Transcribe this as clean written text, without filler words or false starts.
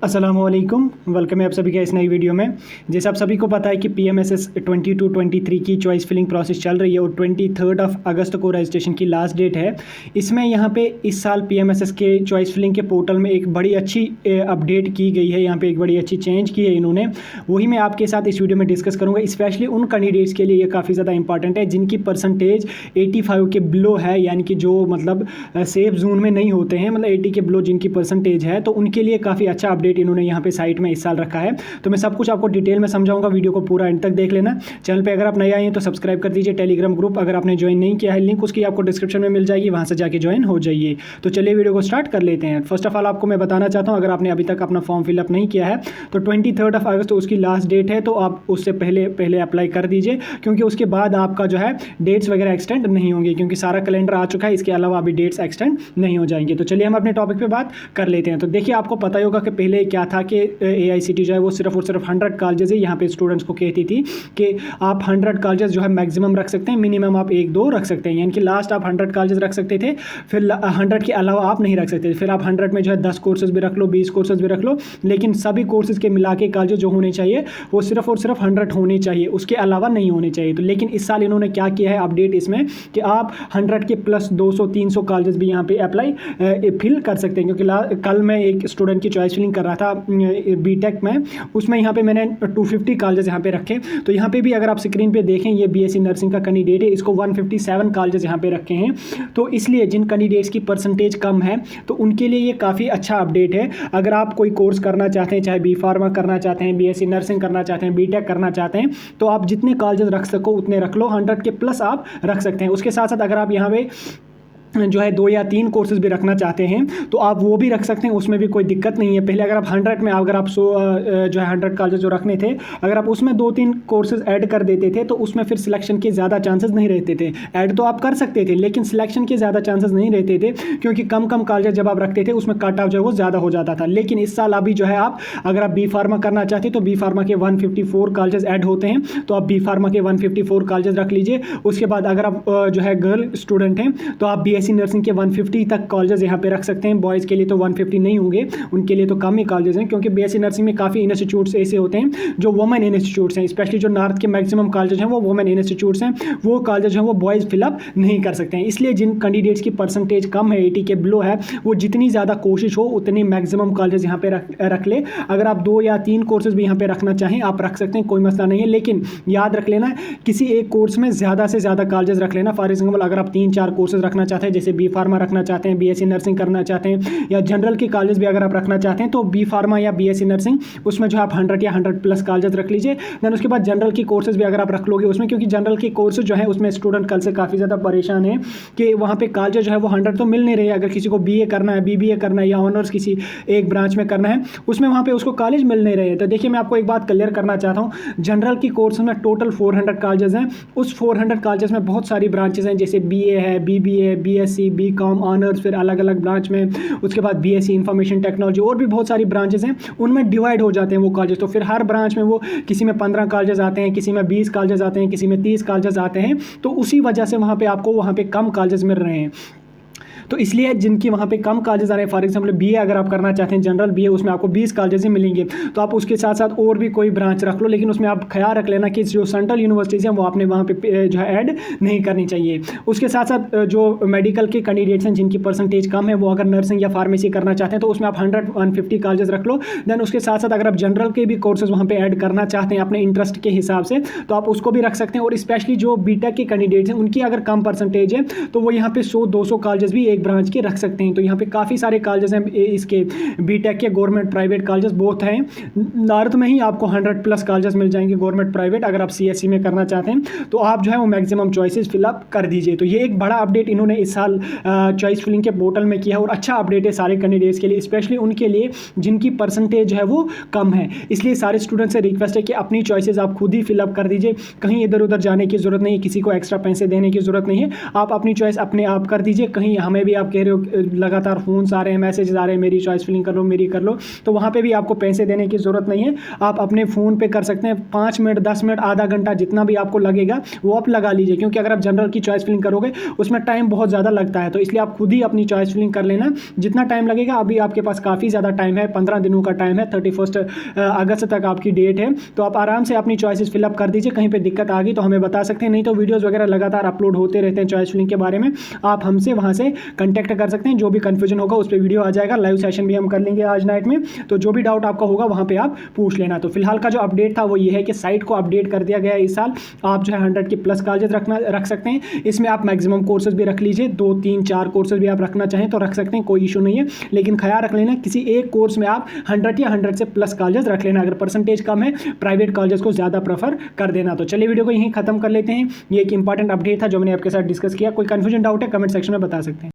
अस्सलामुअलैकुम, वेलकम है आप सभी का इस नई वीडियो में। जैसे आप सभी को पता है कि पीएमएसएस 22-23 की चॉइस फिलिंग प्रोसेस चल रही है और 23 अगस्त को रजिस्ट्रेशन की लास्ट डेट है। इसमें यहाँ पे इस साल पीएमएसएस के चॉइस फिलिंग के पोर्टल में एक बड़ी अच्छी अपडेट की गई है। यहाँ पे एक बड़ी अच्छी चेंज की है इन्होंने, वही मैं आपके साथ इस वीडियो में डिस्कस करूँगा। स्पेशली उन कैंडिडेट्स के लिए ये काफ़ी ज़्यादा इंपॉर्टेंट है जिनकी परसेंटेज 85 के बिलो है, यानी कि जो मतलब सेफ जोन में नहीं होते हैं, मतलब 80 के बिलो जिनकी परसेंटेज है, तो उनके लिए काफ़ी अच्छा अपडेट इन्होंने यहाँ पे साइट में इस साल रखा है। तो मैं सब कुछ आपको डिटेल में समझाऊंगा, वीडियो को पूरा एंड तक देख लेना। चैनल पे अगर आप नए आए हैं तो सब्सक्राइब कर दीजिए। टेलीग्राम ग्रुप अगर आपने ज्वाइन नहीं किया है, लिंक उसकी आपको डिस्क्रिप्शन में मिल जाएगी, वहाँ से जाके ज्वाइन हो जाइए। तो चलिए वीडियो को स्टार्ट कर लेते हैं। फर्स्ट ऑफ ऑल आपको मैं बताना चाहता हूँ, अगर आपने अभी तक अपना फॉर्म फिलअप नहीं किया है तो 23 अगस्त तो उसकी लास्ट डेट है, तो आप उससे पहले अप्लाई कर दीजिए, क्योंकि उसके बाद आपका जो है डेट्स वगैरह एक्सटेंड नहीं होंगे, क्योंकि सारा कैलेंडर आ चुका है। इसके अलावा अभी डेट्स एक्सटेंड नहीं हो जाएंगे। तो चलिए हम अपने टॉपिक पे बात कर लेते हैं। तो देखिए, आपको पता ही होगा कि पहले क्या था कि AICTE जो है वो सिर्फ और सिर्फ 100 कॉलेजेस ही यहाँ पे स्टूडेंट्स को कहती थी कि आप 100 कॉलेजेस जो है मैक्सिमम रख सकते हैं, मिनिमम आप 1-2 रख सकते हैं, यानी कि लास्ट आप 100 कॉलेजेस रख सकते थे, फिर 100 के अलावा आप नहीं रख सकते थे। फिर आप 100 में जो है 10 कोर्सेज भी रख लो, 20 कोर्सेज भी रख लो, लेकिन सभी कोर्सेज के मिला के कॉलेजेस जो होने चाहिए वो सिर्फ और सिर्फ 100 होने चाहिए, उसके अलावा नहीं होने चाहिए। तो लेकिन इस साल इन्होंने क्या किया है अपडेट इसमें कि आप 100 के प्लस 200-300 कॉलेजेस भी यहाँ पे अप्लाई फिल कर सकते हैं। क्योंकि कल मैं एक स्टूडेंट की चॉइस फिलिंग कर रहा था बीटेक में, उसमें यहाँ पे मैंने 250 कॉलेजेस यहाँ पे रखे। तो यहाँ पे भी अगर आप स्क्रीन पे देखें, ये बीएससी नर्सिंग का कैंडिडेट है, इसको 157 कॉलेजेस यहाँ पे रखे हैं। तो इसलिए जिन कैंडिडेट्स की परसेंटेज कम है तो उनके लिए ये काफ़ी अच्छा अपडेट है। अगर आप कोई कोर्स करना चाहते हैं, चाहे बी फार्मा करना चाहते हैं, बीएससी नर्सिंग करना चाहते हैं, बीटेक करना चाहते हैं, तो आप जितने कॉलेजेस रख सको उतने रख लो, 100 के प्लस आप रख सकते हैं। उसके साथ साथ अगर आप यहाँ पे जो है 2 या 3 कोर्सेज भी रखना चाहते हैं तो आप वो भी रख सकते हैं, उसमें भी कोई दिक्कत नहीं है। पहले अगर आप 100 में अगर आप जो है 100 कॉलेज जो रखने थे, अगर आप उसमें 2-3 कोर्सेज ऐड कर देते थे तो उसमें फिर सिलेक्शन के ज़्यादा चांसेस नहीं रहते थे। ऐड तो आप कर सकते थे लेकिन सिलेक्शन के ज़्यादा चांसेस नहीं रहते थे, क्योंकि कम कॉलेज जब आप रखते थे उसमें कट ऑफ जो है वो ज़्यादा हो जाता था। लेकिन इस साल अभी जो है आप अगर आप बी फार्मा करना चाहते हैं तो बी फार्मा के 154 कॉलेजेस ऐड होते हैं, तो आप बी फार्मा के 154 कॉलेजेस रख लीजिए। उसके बाद अगर आप जो है गर्ल स्टूडेंट हैं तो आप बीएससी नर्सिंग के 150 तक कॉलेजेस यहाँ पे रख सकते हैं। बॉयज़ के लिए तो 150 नहीं होंगे, उनके लिए तो कम ही कॉलेजेस हैं, क्योंकि बीएससी नर्सिंग में काफ़ी इंस्टीट्यूट्स ऐसे होते हैं जो वुमेन इंस्टीट्यूट्स हैं। स्पेशली जो नॉर्थ के मैक्सिमम कॉलेजेस हैं वो वुमेन इंस्टीट्यूट्स हैं, वो कॉलेज हैं वो बॉयज़ फिलअप नहीं कर सकते हैं। इसलिए जिन कैंडिडेट्स की परसेंटेज कम है, 80 के बिलो है, वो जितनी ज़्यादा कोशिश हो उतनी मैक्सिमम कॉलेजेस यहाँ पे रख ले। अगर आप 2 या 3 कोर्सेज भी यहाँ पे रखना चाहें आप रख सकते हैं, कोई मसला नहीं है। लेकिन याद रख लेना, किसी एक कोर्स में ज़्यादा से ज़्यादा कॉलेजेस रख लेना। फॉर एग्जाम्पल अगर आप 3-4 कोर्सेज रखना चाहते हैं, जैसे बी फार्मा रखना चाहते हैं, बीएससी नर्सिंग करना चाहते हैं, या जनरल के कॉलेज भी अगर आप रखना चाहते हैं, तो बी फार्मा या बीएससी नर्सिंग उसमें जो आप 100 या 100 प्लस कॉलेज रख लीजिए। देन उसके बाद जनरल की कोर्सेज भी अगर आप रख लोगे उसमें, क्योंकि जनरल के कोर्सेज जो है उसमें स्टूडेंट कल से काफ़ी ज़्यादा परेशान है कि वहाँ पे कॉलेज जो है वो 100 तो मिल नहीं रही है। अगर किसी को बीए करना है, बीबीए करना है, या ऑनर्स किसी एक ब्रांच में करना है, उसमें वहाँ पे उसको कॉलेज मिल नहीं रहे हैं। तो देखिए, मैं आपको एक बात क्लियर करना चाहता हूँ, जनरल की कोर्स में टोटल 400 कॉलेजेस हैं। उस 400 कॉलेजेस में बहुत सारी ब्रांचेस हैं, जैसे बीए है, बीबीए, बीएससी, बीकॉम, ऑनर्स, फिर अलग अलग ब्रांच में, उसके बाद बीएससी इंफॉर्मेशन टेक्नोलॉजी, और भी बहुत सारी ब्रांचेस हैं, उनमें डिवाइड हो जाते हैं वो कॉलेज। तो फिर हर ब्रांच में वो किसी में 15 कॉलेजेस आते हैं, किसी में 20 कॉलेजेस आते हैं, किसी में 30 कॉलेजेस आते हैं। तो उसी वजह से वहाँ पे आपको वहाँ पे कम कॉलेजेस मिल रहे हैं। तो इसलिए जिनकी वहाँ पे कम कॉलेज आ रहे हैं, फॉर एग्जाम्पल बीए अगर आप करना चाहते हैं जनरल बीए, उसमें आपको 20 कॉलेज ही मिलेंगे, तो आप उसके साथ साथ और भी कोई ब्रांच रख लो। लेकिन उसमें आप ख्याल रख लेना कि जो सेंट्रल यूनिवर्सिटीज़ हैं वो आपने वहाँ पे जो है ऐड नहीं करनी चाहिए। उसके साथ साथ जो मेडिकल के कैंडिडेट्स हैं जिनकी परसेंटेज कम है, वो अगर नर्सिंग या फार्मेसी करना चाहते हैं तो उसमें आप 150 कॉलेज रख लो। देन उसके साथ साथ अगर आप जनरल के भी कोर्सेज वहाँ पर ऐड करना चाहते हैं अपने इंटरेस्ट के हिसाब से, तो आप उसको भी रख सकते हैं। और स्पेशली जो बीटेक के कैंडिडेट्स हैं उनकी अगर कम परसेंटेज है तो वो यहाँ पे 100-200 कॉलेज भी एक ब्रांच के रख सकते हैं। तो यहाँ पे काफ़ी सारे कॉलेजेस हैं इसके बीटेक के, गवर्नमेंट प्राइवेट कॉलेजेस बहुत हैं। नॉर्थ में ही आपको 100 प्लस कॉलेजेस मिल जाएंगे गवर्नमेंट प्राइवेट। अगर आप सीएससी में करना चाहते हैं तो आप जो है वो मैक्सिमम चॉइसेस फिलअप कर दीजिए। तो ये एक बड़ा अपडेट इन्होंने इस साल चॉइस फिलिंग के पोर्टल में किया है, और अच्छा अपडेट है सारे कैंडिडेट्स के लिए, स्पेशली उनके लिए जिनकी परसेंटेज है वो कम है। इसलिए सारे स्टूडेंट से रिक्वेस्ट है कि अपनी चॉइसेस आप खुद ही फिलअप कर दीजिए, कहीं इधर उधर जाने की ज़रूरत नहीं है, किसी को एक्स्ट्रा पैसे देने की ज़रूरत नहीं है। आप अपनी चॉइस अपने आप कर दीजिए, कहीं हमें में भी आप कह रहे हो लगातार फ़ोन्स आ रहे हैं, मैसेज आ रहे हैं, मेरी चॉइस फिलिंग कर लो, मेरी कर लो, तो वहाँ पे भी आपको पैसे देने की ज़रूरत नहीं है। आप अपने फ़ोन पे कर सकते हैं। 5 मिनट, 10 मिनट, आधा घंटा, जितना भी आपको लगेगा वो आप लगा लीजिए, क्योंकि अगर आप जनरल की चॉइस फिलिंग करोगे उसमें टाइम बहुत ज़्यादा लगता है। तो इसलिए आप खुद ही अपनी चॉइस फिलिंग कर लेना। जितना टाइम लगेगा, अभी आपके पास काफ़ी ज़्यादा टाइम है, 15 दिनों का टाइम है, 31 अगस्त तक आपकी डेट है। तो आप आराम से अपनी चॉइसेस फिलअप कर दीजिए। कहीं पे दिक्कत आ गई तो हमें बता सकते हैं, नहीं तो वीडियोस वगैरह लगातार अपलोड होते रहते हैं चॉइस फिलिंग के बारे में। आप हमसे वहाँ से कंटेक्ट कर सकते हैं। जो भी कन्फ्यूजन होगा उस पर वीडियो आ जाएगा, लाइव सेशन भी हम कर लेंगे आज नाइट में। तो जो भी डाउट आपका होगा वहाँ पर आप पूछ लेना। तो फिलहाल का जो अपडेट था वो ये है कि साइट को अपडेट कर दिया गया है इस साल। आप जो है 100 के प्लस कॉलेजेस रख सकते हैं। इसमें आप मैक्सिमम कोर्सेज भी रख लीजिए, 2, 3, 4 कोर्सेज भी आप रखना चाहें तो रख सकते हैं, कोई इशू नहीं है। लेकिन ख्याल रख लेना, किसी एक कोर्स में आप 100 या 100 से प्लस कॉलेजेस रख लेना। अगर परसेंटेज कम है, प्राइवेट कॉलेजेस को ज़्यादा प्रेफर कर देना। तो चलिए वीडियो को यहीं खत्म कर लेते हैं। ये एक इंपॉर्टेंट अपडेट था जो मैंने आपके साथ डिस्कस किया। कोई कंफ्यूजन डाउट है कमेंट सेक्शन में बता सकते हैं।